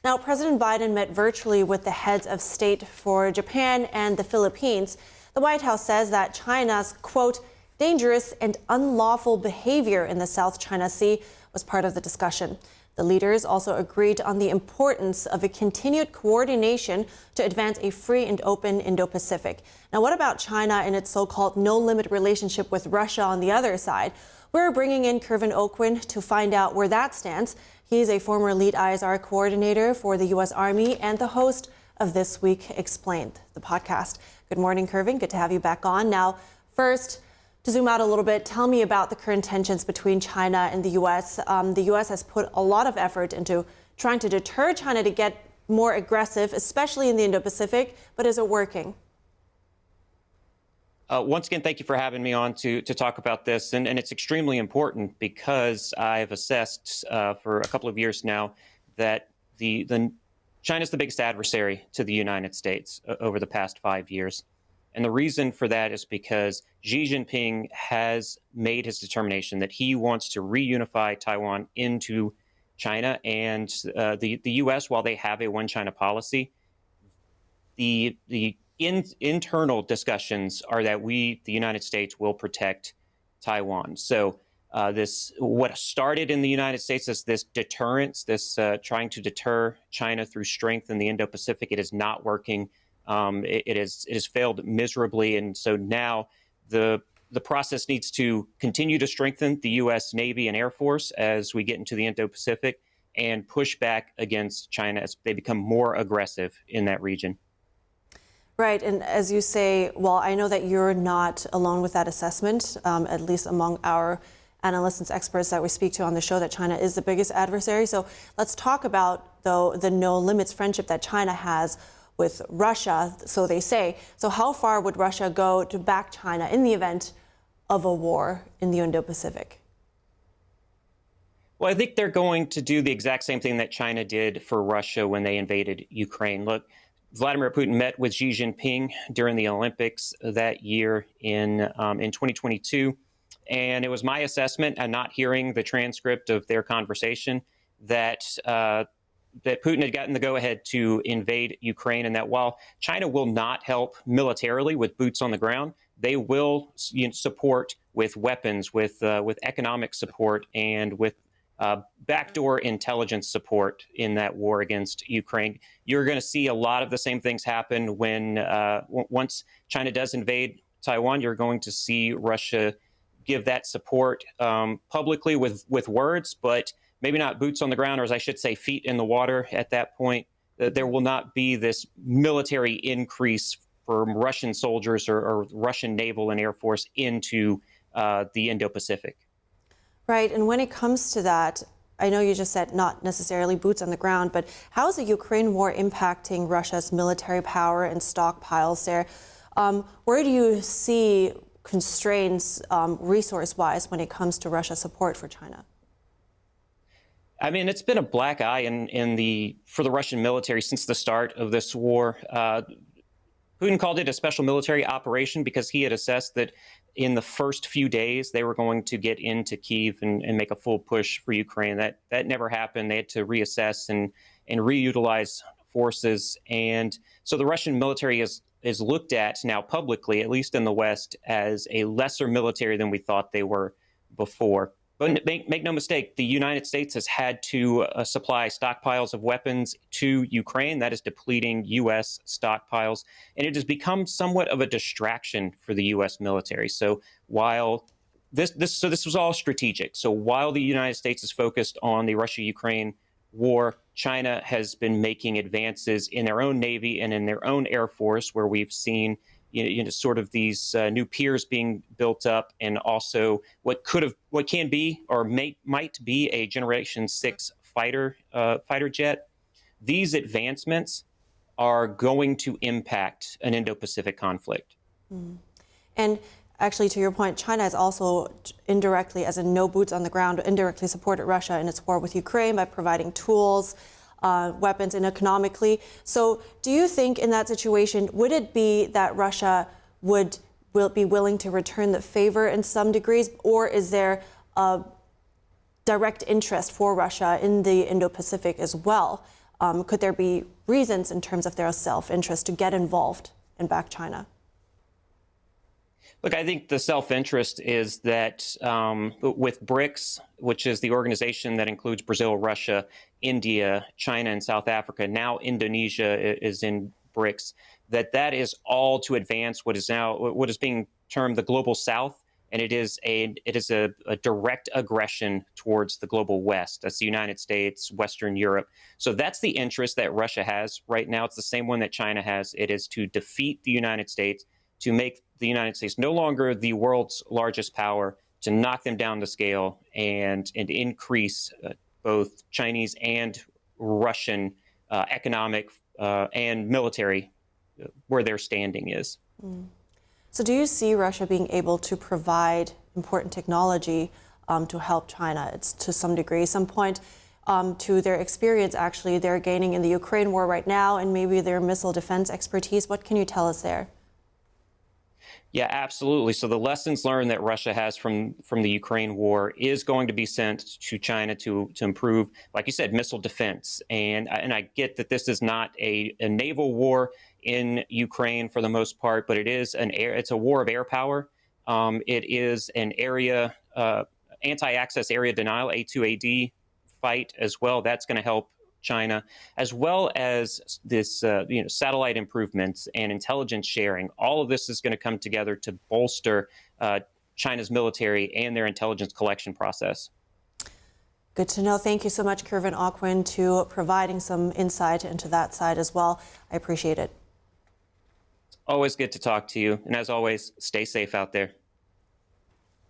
Now, President Biden met virtually with the heads of state for Japan and the Philippines. The White House says that China's, quote, dangerous and unlawful behavior in the South China Sea was part of the discussion. The leaders also agreed on the importance of a continued coordination to advance a free and open Indo-Pacific. Now, what about China and its so-called no-limit relationship with Russia on the other side? We're bringing in Aucoin to find out where that stands. He's a former lead ISR coordinator for the U.S. Army and the host of This Week Explained, the podcast. Good morning, Kervin. Good to have you back on. Now, first, to zoom out a little bit, tell me about the current tensions between China and the U.S. The U.S. has put a lot of effort into trying to deter China to get more aggressive, especially in the Indo-Pacific, but is it working? Once again, thank you for having me on to talk about this. And it's extremely important because I've assessed for a couple of years now that China's the biggest adversary to the United States over the past 5 years. And the reason for that is because Xi Jinping has made his determination that he wants to reunify Taiwan into China. And the U.S., while they have a one China policy, the internal discussions are that the United States, will protect Taiwan. So what started in the United States as this deterrence, this trying to deter China through strength in the Indo-Pacific, it is not working. It has failed miserably, and so now the process needs to continue to strengthen the U.S. Navy and Air Force as we get into the Indo-Pacific and push back against China as they become more aggressive in that region. Right, and as you say, well, I know that you're not alone with that assessment, at least among our analysts and experts that we speak to on the show, that China is the biggest adversary. So let's talk about, though, the no limits friendship that China has with Russia, so they say. So how far would Russia go to back China in the event of a war in the Indo-Pacific? Well, I think they're going to do the exact same thing that China did for Russia when they invaded Ukraine. Look, Vladimir Putin met with Xi Jinping during the Olympics that year in 2022. And it was my assessment, and not hearing the transcript of their conversation, that Putin had gotten the go-ahead to invade Ukraine, and that while China will not help militarily with boots on the ground, they will support with weapons, with economic support, and with backdoor intelligence support in that war against Ukraine. You're going to see a lot of the same things happen when once China does invade Taiwan. You're going to see Russia give that support publicly with words, but maybe not boots on the ground, or as I should say, feet in the water at that point. There will not be this military increase from Russian soldiers or Russian naval and air force into the Indo-Pacific. Right, and when it comes to that, I know you just said not necessarily boots on the ground, but how is the Ukraine war impacting Russia's military power and stockpiles there? Where do you see constraints resource-wise when it comes to Russia's support for China? I mean, it's been a black eye for the Russian military since the start of this war. Putin called it a special military operation because he had assessed that in the first few days they were going to get into Kyiv and make a full push for Ukraine. That never happened. They had to reassess and reutilize forces. And so the Russian military is looked at now publicly, at least in the West, as a lesser military than we thought they were before. But make no mistake, the United States has had to supply stockpiles of weapons to Ukraine. That is depleting U.S. stockpiles. And it has become somewhat of a distraction for the U.S. military. So while this was all strategic. So while the United States is focused on the Russia-Ukraine war, China has been making advances in their own Navy and in their own Air Force, where we've seen sort of these new piers being built up, and also what can be or might be a Generation 6 fighter jet. These advancements are going to impact an Indo-Pacific conflict. And actually, to your point, China has also indirectly, as in no boots on the ground, indirectly supported Russia in its war with Ukraine by providing tools, weapons, and economically. So do you think in that situation, would it be that Russia will be willing to return the favor in some degrees, or is there a direct interest for Russia in the Indo-Pacific as well? Could there be reasons in terms of their self-interest to get involved and back China? Look, I think the self-interest is that with BRICS, which is the organization that includes Brazil, Russia, India, China, and South Africa, now Indonesia is in BRICS, that is all to advance what is being termed the global South, and it is a direct aggression towards the global West. That's the United States, Western Europe. So that's the interest that Russia has right now. It's the same one that China has. It is to defeat the United States, to make the United States no longer the world's largest power, to knock them down the scale and increase both Chinese and Russian economic and military where their standing is. So do you see Russia being able to provide important technology to help China? It's to some degree, some point to their experience, actually, they're gaining in the Ukraine war right now, and maybe their missile defense expertise. What can you tell us there? Yeah, absolutely. So the lessons learned that Russia has from the Ukraine war is going to be sent to China to improve, like you said, missile defense. And I get that this is not a naval war in Ukraine for the most part, but it's a war of air power. It is an area anti-access area denial, A2AD fight as well. That's going to help China, as well as this satellite improvements and intelligence sharing. All of this is going to come together to bolster China's military and their intelligence collection process. Good to know. Thank you so much, Kevin Aucoin, to providing some insight into that side as well. I appreciate it. It's always good to talk to you. And as always, stay safe out there.